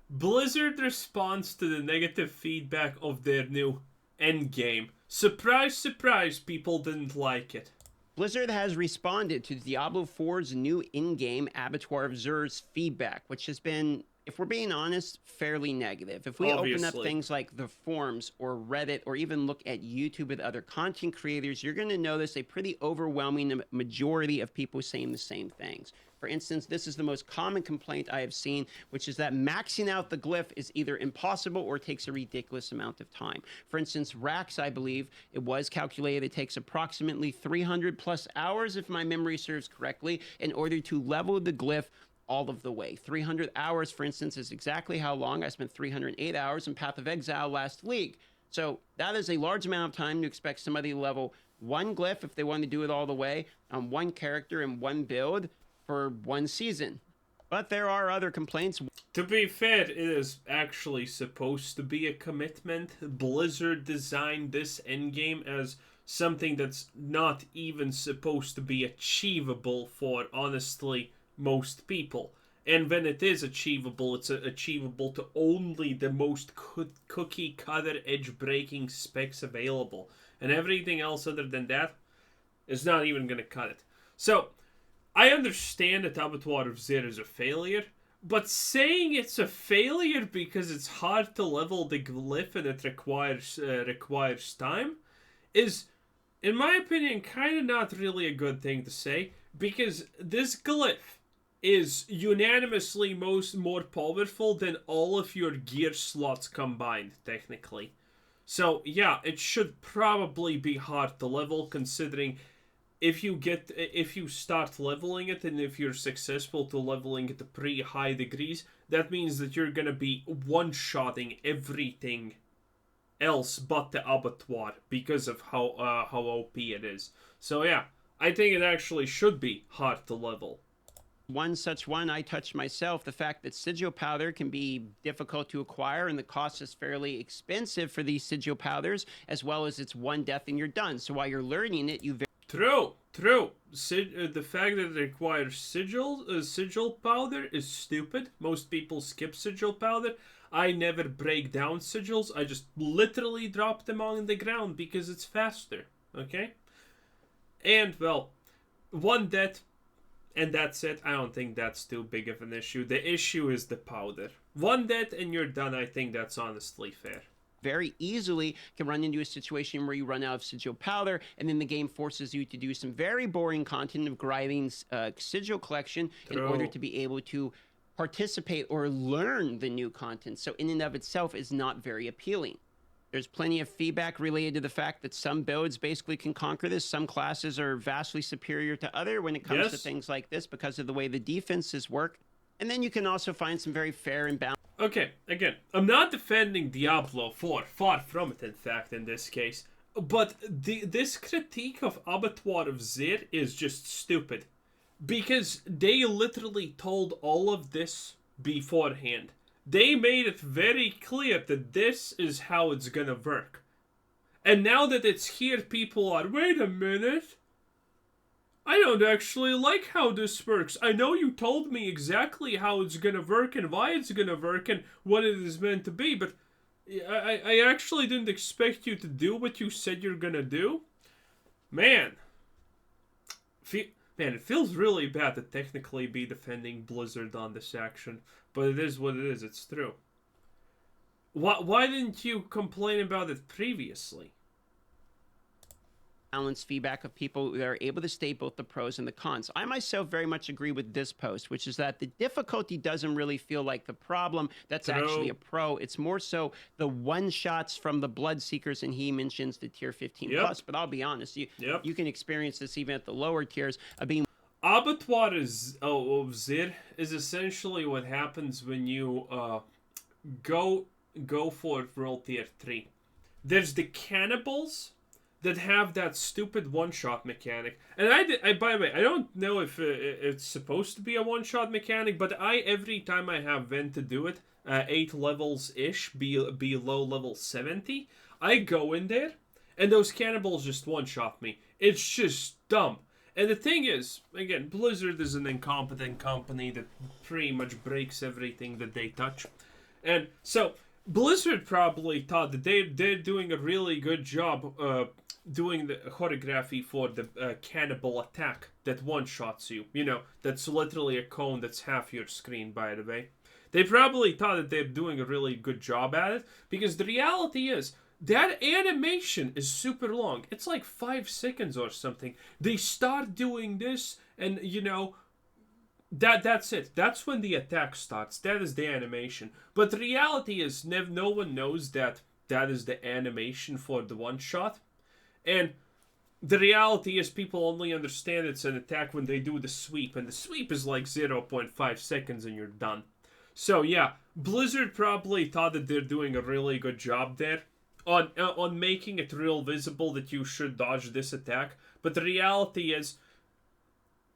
Blizzard responds to the negative feedback of their new endgame. Surprise, surprise, people didn't like it. Blizzard has responded to Diablo 4's new in-game Abattoir of Zir's feedback, which has been, if we're being honest, fairly negative. If we open up things like the forums or Reddit or even look at YouTube with other content creators, you're going to notice a pretty overwhelming majority of people saying the same things. For instance, this is the most common complaint I have seen, which is that maxing out the glyph is either impossible or takes a ridiculous amount of time. For instance, Rax, I believe, it was calculated it takes approximately 300 plus hours, if my memory serves correctly, in order to level the glyph all of the way. 300 hours, for instance, is exactly how long I spent 308 hours in Path of Exile last week. So that is a large amount of time to expect somebody to level one glyph if they want to do it all the way on one character in one build for one season. But there are other complaints. To be fair, it is actually supposed to be a commitment. Blizzard designed this endgame as something that's not even supposed to be achievable for, honestly, most people. And when it is achievable, it's achievable to only the most cookie cutter edge breaking specs available. And everything else other than that is not even going to cut it. So, I understand that Abattoir of Zir is a failure, but saying it's a failure because it's hard to level the glyph and it requires time is, in my opinion, kind of not really a good thing to say, because this glyph is unanimously more powerful than all of your gear slots combined, technically. So yeah, it should probably be hard to level, considering if you start leveling it and if you're successful to leveling it to pretty high degrees, that means that you're gonna be one-shotting everything else but the abattoir because of how OP it is. So yeah, I think it actually should be hard to level. One such one I touched myself, the fact that sigil powder can be difficult to acquire and the cost is fairly expensive for these sigil powders, as well as it's one death and you're done. So while you're learning it, True. The fact that it requires sigil powder is stupid. Most people skip sigil powder. I never break down sigils. I just literally drop them on the ground because it's faster. Okay? And, well, one death, and that's it. I don't think that's too big of an issue. The issue is the powder. One death and you're done. I think that's honestly fair. Very easily can run into a situation where you run out of sigil powder and then the game forces you to do some very boring content of grinding sigil collection in order to be able to participate or learn the new content. So in and of itself is not very appealing. There's plenty of feedback related to the fact that some builds basically can conquer this. Some classes are vastly superior to other when it comes to things like this because of the way the defenses work. And then you can also find some very fair and balanced. Okay, again, I'm not defending Diablo 4, far from it in fact in this case, but this critique of Abattoir of Zir is just stupid, because they literally told all of this beforehand. They made it very clear that this is how it's gonna work. And now that it's here, people are, wait a minute, I don't actually like how this works. I know you told me exactly how it's gonna work and why it's gonna work and what it is meant to be, but I actually didn't expect you to do what you said you're gonna do. Man, it feels really bad to technically be defending Blizzard on this action, but it is what it is. It's true. Why didn't you complain about it previously? Balanced feedback of people that are able to state both the pros and the cons. I myself very much agree with this post, which is that the difficulty doesn't really feel like the problem. That's actually a pro. It's more so the one-shots from the Bloodseekers, and he mentions the tier 15 plus, but I'll be honest, you can experience this even at the lower tiers of being. Abattoir of Zir is essentially what happens when you go for World Tier 3. There's the cannibals that have that stupid one-shot mechanic. And I by the way, I don't know if it's supposed to be a one-shot mechanic, but every time I have Ven to do it, 8 levels-ish, below level 70, I go in there, and those cannibals just one-shot me. It's just dumb. And the thing is, again, Blizzard is an incompetent company that pretty much breaks everything that they touch. And so Blizzard probably thought that they're doing a really good job doing the choreography for the cannibal attack that one-shots you. You know, that's literally a cone that's half your screen, by the way. They probably thought that they're doing a really good job at it, because the reality is, that animation is super long. It's like 5 seconds or something. They start doing this, and, you know, that's it. That's when the attack starts. That is the animation. But the reality is, no one knows that that is the animation for the one shot. And the reality is, people only understand it's an attack when they do the sweep. And the sweep is like 0.5 seconds and you're done. So yeah, Blizzard probably thought that they're doing a really good job there on making it real visible that you should dodge this attack. But the reality is,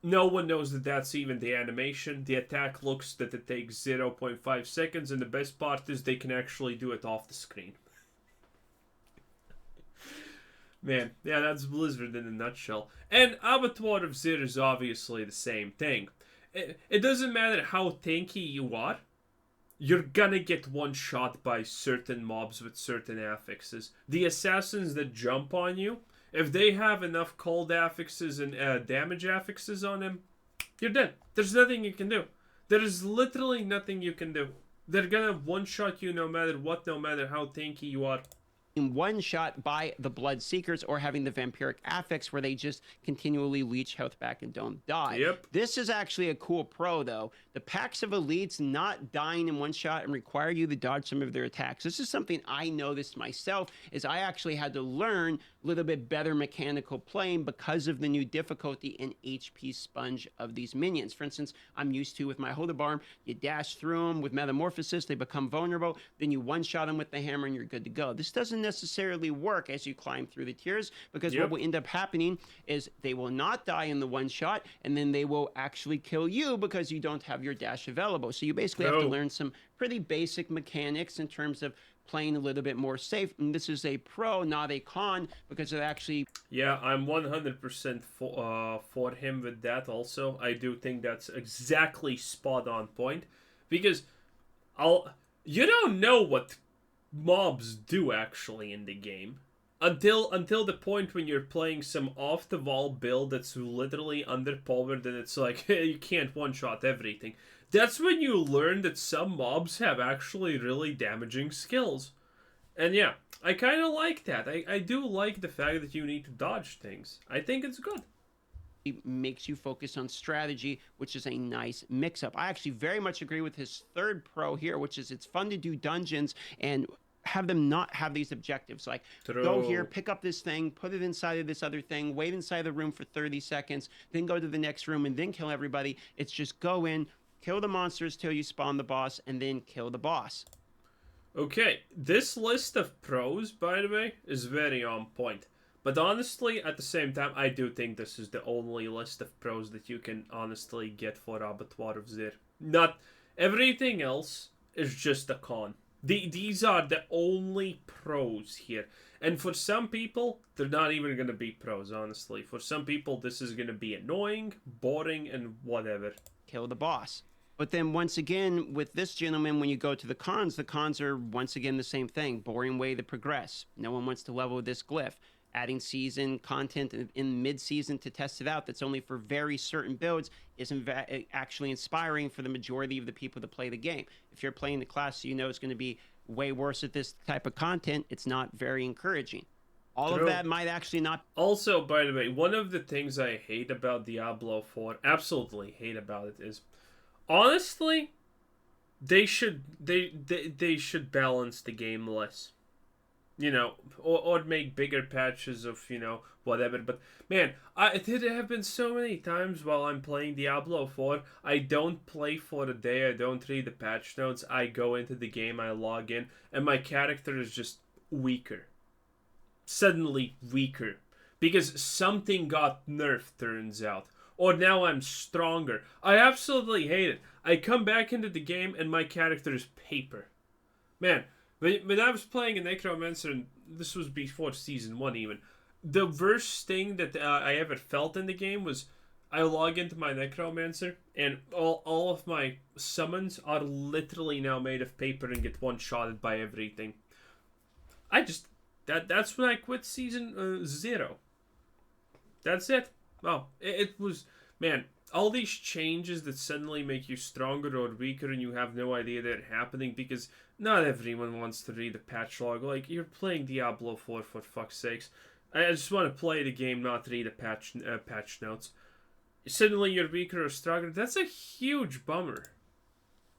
no one knows that that's even the animation. The attack looks that it takes 0.5 seconds, and the best part is they can actually do it off the screen. Man, yeah, that's Blizzard in a nutshell. And Abattoir of Zir is obviously the same thing. It doesn't matter how tanky you are, you're gonna get one shot by certain mobs with certain affixes. The assassins that jump on you, if they have enough cold affixes and damage affixes on them, you're dead. There's nothing you can do. There is literally nothing you can do. They're gonna one-shot you no matter what, no matter how tanky you are. In one shot by the Blood Seekers, or having the vampiric affix where they just continually leech health back and don't die. Yep. This is actually a cool pro, though. The packs of elites not dying in one shot and require you to dodge some of their attacks. This is something I noticed myself, is I actually had to learn a little bit better mechanical playing because of the new difficulty and HP sponge of these minions. For instance, I'm used to, with my Hodebarm, you dash through them with Metamorphosis, they become vulnerable, then you one-shot them with the hammer and you're good to go. This doesn't necessarily work as you climb through the tiers, because what will end up happening is they will not die in the one shot, and then they will actually kill you because you don't have your dash available. So you basically have to learn some pretty basic mechanics in terms of playing a little bit more safe. And this is a pro, not a con, because it actually... Yeah, I'm 100% for him with that also. I do think that's exactly spot on point, because you don't know what mobs do actually in the game until the point when you're playing some off the wall build that's literally underpowered, and it's like you can't one shot everything. That's when you learn that some mobs have actually really damaging skills. And yeah, I kind of like that. I do like the fact that you need to dodge things. I think it's good. It makes you focus on strategy, which is a nice mix-up. I actually very much agree with his third pro here, which is it's fun to do dungeons and have them not have these objectives. Like, go here, pick up this thing, put it inside of this other thing, wait inside the room for 30 seconds, then go to the next room and then kill everybody. It's just go in, kill the monsters till you spawn the boss, and then kill the boss. Okay, this list of pros, by the way, is very on point. But honestly, at the same time, I do think this is the only list of pros that you can honestly get for Abattoir of Zir. Not everything else is just a con. These are the only pros here. And for some people, they're not even going to be pros, honestly. For some people, this is going to be annoying, boring, and whatever. Kill the boss. But then once again, with this gentleman, when you go to the cons are once again the same thing. Boring way to progress. No one wants to level this glyph. Adding season content in mid-season to test it out that's only for very certain builds isn't actually inspiring for the majority of the people that play the game. If you're playing the class, you know it's going to be way worse at this type of content. It's not very encouraging. All of that might actually not... Also, by the way, one of the things I hate about Diablo 4, absolutely hate about it, is... honestly, they should balance the game less. You know, or make bigger patches of, you know, whatever. But, man, there have been so many times while I'm playing Diablo 4, I don't play for a day, I don't read the patch notes, I go into the game, I log in, and my character is just weaker. Suddenly weaker. Because something got nerfed, turns out. Or now I'm stronger. I absolutely hate it. I come back into the game and my character is paper. Man, when I was playing a Necromancer, and this was before Season 1 even, the worst thing that I ever felt in the game was I log into my necromancer, and all of my summons are literally now made of paper and get one-shotted by everything. That's when I quit season 0. That's it. Oh, it was, man, all these changes that suddenly make you stronger or weaker and you have no idea they're happening because not everyone wants to read the patch log. Like, you're playing Diablo 4 for fuck's sakes. I just want to play the game, not read the patch notes. Suddenly you're weaker or stronger. That's a huge bummer.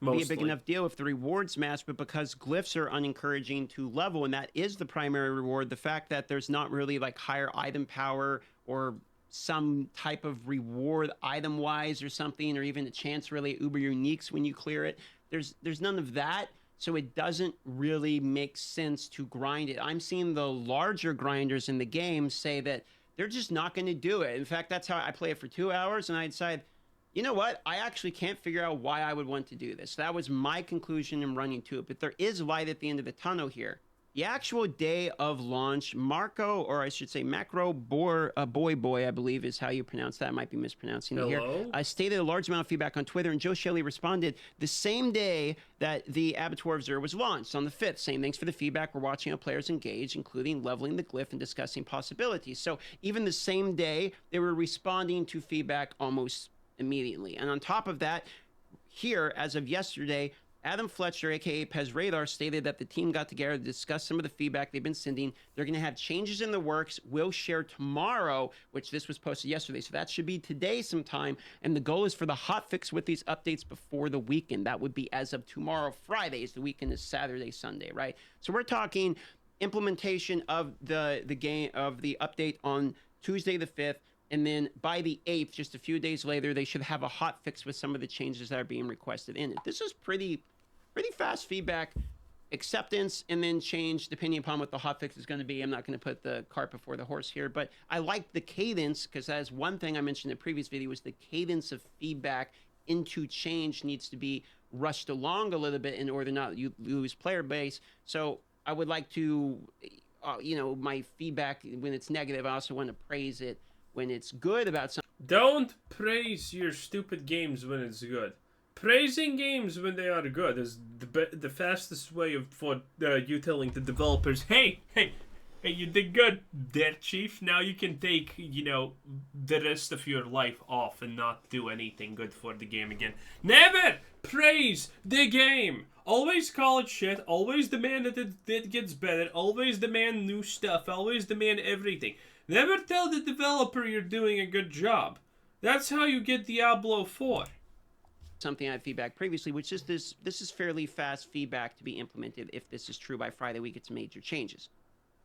Mostly. Be a big enough deal if the rewards match, but because glyphs are unencouraging to level, and that is the primary reward, the fact that there's not really like higher item power or some type of reward item-wise or something, or even a chance really uber uniques when you clear it, there's none of that. So it doesn't really make sense to grind it. I'm seeing the larger grinders in the game say that they're just not going to do it. In fact, that's how I play it for 2 hours, and I decide, you know what? I actually can't figure out why I would want to do this. That was my conclusion in running to it. But there is light at the end of the tunnel here. The actual day of launch, Marco, or I should say Macro Boy, I believe is how you pronounce that. I might be mispronouncing it here. I stated a large amount of feedback on Twitter, and Joe Shelley responded the same day that the Abattoir of Zir was launched, on the 5th, saying, thanks for the feedback. We're watching how players engage, including leveling the glyph and discussing possibilities. So even the same day, they were responding to feedback almost immediately. And on top of that, here, as of yesterday, Adam Fletcher, a.k.a. Pez Radar, stated that the team got together to discuss some of the feedback they've been sending. They're going to have changes in the works. We'll share tomorrow, which this was posted yesterday. So that should be today sometime. And the goal is for the hotfix with these updates before the weekend. That would be as of tomorrow, Fridays. The weekend is Saturday, Sunday, right? So we're talking implementation of the game, of the update on Tuesday the 5th. And then by the 8th, just a few days later, they should have a hotfix with some of the changes that are being requested in it. This is pretty fast feedback, acceptance, and then change depending upon what the hotfix is going to be. I'm not going to put the cart before the horse here, but I like the cadence, because that is one thing I mentioned in the previous video, was the cadence of feedback into change needs to be rushed along a little bit in order not to lose player base. So I would like to, my feedback, when it's negative, I also want to praise it when it's good about something. Don't praise your stupid games when it's good. Praising games when they are good is the fastest way for you telling the developers, hey, you did good, there, chief. Now you can take, the rest of your life off and not do anything good for the game again. Never praise the game. Always call it shit. Always demand that it gets better. Always demand new stuff. Always demand everything. Never tell the developer you're doing a good job. That's how you get Diablo 4. Something I had feedback previously, which is this is fairly fast feedback to be implemented. If this is true by Friday, we get some major changes.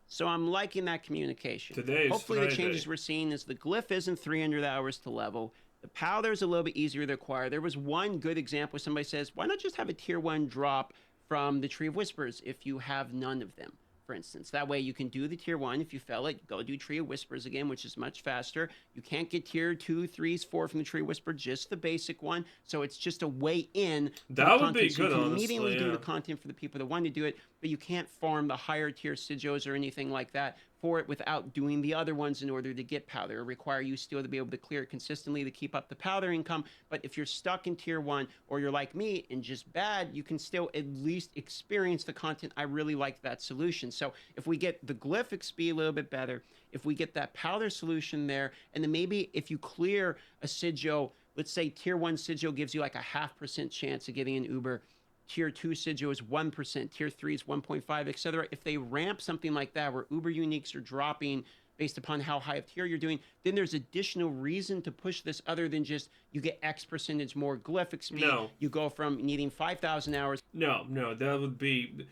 So I'm liking that communication. Hopefully the changes we're seeing is the glyph isn't 300 hours to level. The powder's a little bit easier to acquire. There was one good example. Somebody says, why not just have a tier 1 drop from the Tree of Whispers if you have none of them? For instance, that way you can do the tier 1. If you fail it, go do Tree of Whispers again, which is much faster. You can't get tier 2, 3s, 4 from the Tree of Whisper, just the basic one. So it's just a way in. That would be good, so you can honestly, immediately do the content for the people that want to do it, but you can't farm the higher tier sigils or anything like that for it without doing the other ones in order to get powder. It require you still to be able to clear it consistently to keep up the powder income. But if you're stuck in tier 1 or you're like me and just bad, you can still at least experience the content. I really like that solution. So if we get the glyph XP a little bit better, if we get that powder solution there, and then maybe if you clear a sigil, let's say tier 1 sigil gives you like a 0.5% chance of getting an Uber. Tier 2 sigil is 1%, Tier 3 is 1.5, etc. If they ramp something like that where Uber uniques are dropping based upon how high of tier you're doing, then there's additional reason to push this other than just you get X percentage more glyph XP. No. You go from needing 5,000 hours. No, that would be...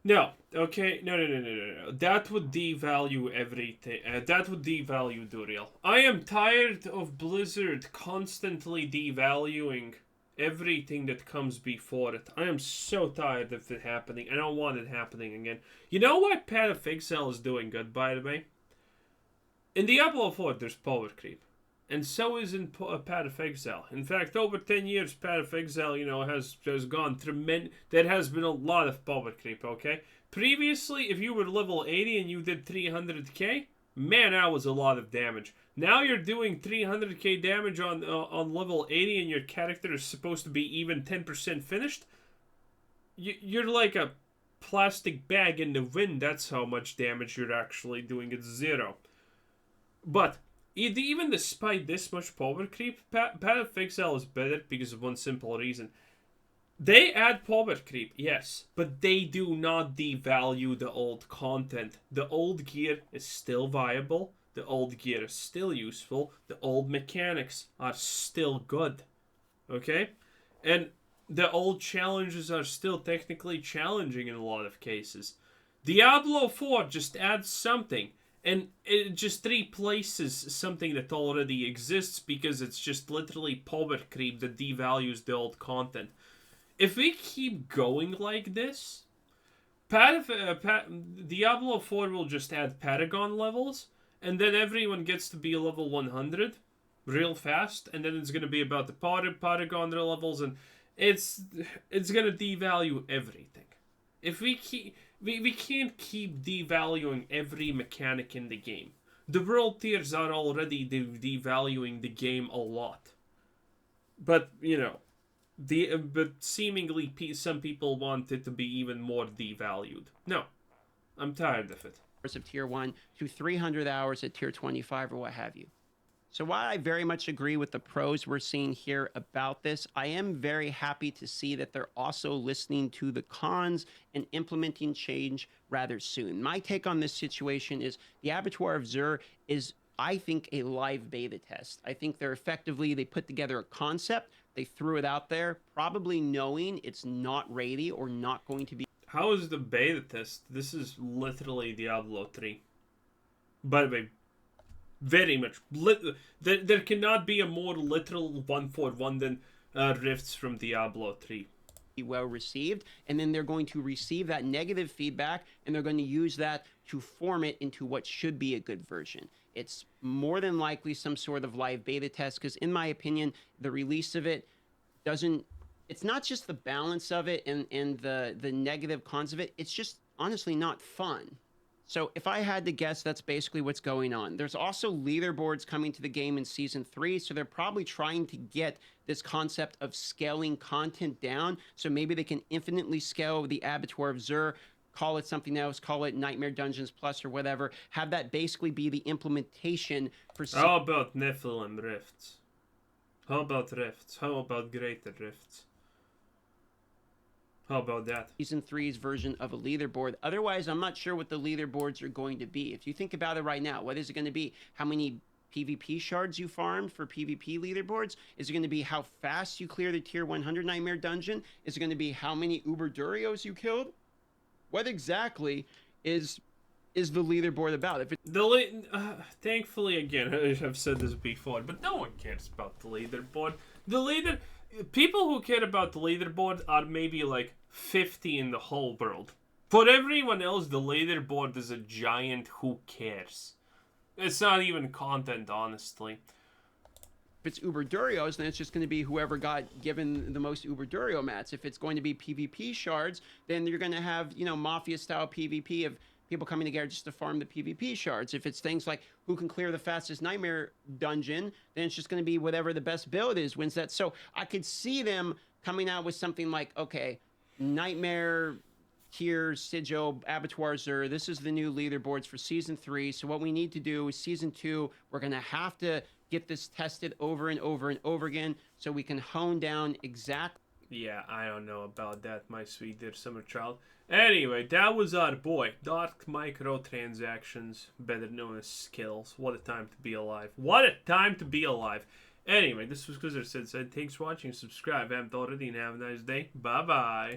No, okay, no. That would devalue everything. That would devalue Duriel. I am tired of Blizzard constantly devaluing everything that comes before it. I am so tired of it happening. I don't want it happening again. You know what Path of Exile is doing good, by the way? In Diablo 4, there's power creep. And so is in Path of Exile. In fact, over 10 years, Path of Exile, has gone through there has been a lot of power creep, okay? Previously, if you were level 80 and you did 300k, Man, that was a lot of damage. Now you're doing 300k damage on level 80 and your character is supposed to be even 10% finished? You're like a plastic bag in the wind. That's how much damage you're actually doing at 0. But even despite this much power creep, Path of Exile is better because of one simple reason. They add power creep, yes, but they do not devalue the old content. The old gear is still viable. The old gear is still useful. The old mechanics are still good. Okay? And the old challenges are still technically challenging in a lot of cases. Diablo 4 just adds something. And it just replaces something that already exists because it's just literally power creep that devalues the old content. If we keep going like this, Diablo 4 will just add Paragon levels, and then everyone gets to be level 100 real fast, and then it's going to be about the Paragon levels, and it's going to devalue everything. If we keep... We can't keep devaluing every mechanic in the game. The world tiers are already devaluing the game a lot. But, you know, but seemingly some people want it to be even more devalued. No, I'm tired of it. Of tier 1 to 300 hours at tier 25 or what have you. So while I very much agree with the pros we're seeing here about this, I am very happy to see that they're also listening to the cons and implementing change rather soon. My take on this situation is the Abattoir of Zir is, I think, a live beta test. I think they put together a concept, they threw it out there, probably knowing it's not ready or not going to be. How is the beta test? This is literally Diablo 3. By the way, very much. There cannot be a more literal one-for-one than Rifts from Diablo 3. Well received, and then they're going to receive that negative feedback, and they're going to use that to form it into what should be a good version. It's more than likely some sort of live beta test, because in my opinion, the release of it doesn't... It's not just the balance of it and the negative cons of it, it's just honestly not fun. So if I had to guess, that's basically what's going on. There's also leaderboards coming to the game in Season 3, so they're probably trying to get this concept of scaling content down, so maybe they can infinitely scale the Abattoir of Zir, call it something else, call it Nightmare Dungeons Plus or whatever, have that basically be the implementation for... How about Nephilim Rifts? How about Rifts? How about Greater Rifts? How about that? Season 3's version of a leaderboard. Otherwise, I'm not sure what the leaderboards are going to be. If you think about it right now, what is it going to be? How many PvP shards you farmed for PvP leaderboards? Is it going to be how fast you clear the tier 100 Nightmare Dungeon? Is it going to be how many Uber Durios you killed? What exactly is the leaderboard about? If thankfully, again, I've said this before, but no one cares about the leaderboard. People who care about the leaderboard are maybe like 50 in the whole world. For everyone else, the leaderboard is a giant who cares. It's not even content, honestly. If it's Uber Durios, then it's just going to be whoever got given the most Uber Durio mats. If it's going to be PvP shards, then you're going to have, Mafia-style PvP of people coming together just to farm the PvP shards. If it's things like who can clear the fastest Nightmare Dungeon, then it's just going to be whatever the best build is wins that. So I could see them coming out with something like, okay, Nightmare tier, Sigil, Abattoir Zir, this is the new leaderboards for Season 3. So what we need to do is Season 2, we're going to have to get this tested over and over and over again so we can hone down exactly. Yeah, I don't know about that, my sweet dear summer child. Anyway, that was our boy, Dark Microtransactions, better known as Skills. What a time to be alive. What a time to be alive. Anyway, this was Quizzer said, thanks for watching, subscribe, if you haven't already, and have a nice day. Bye-bye.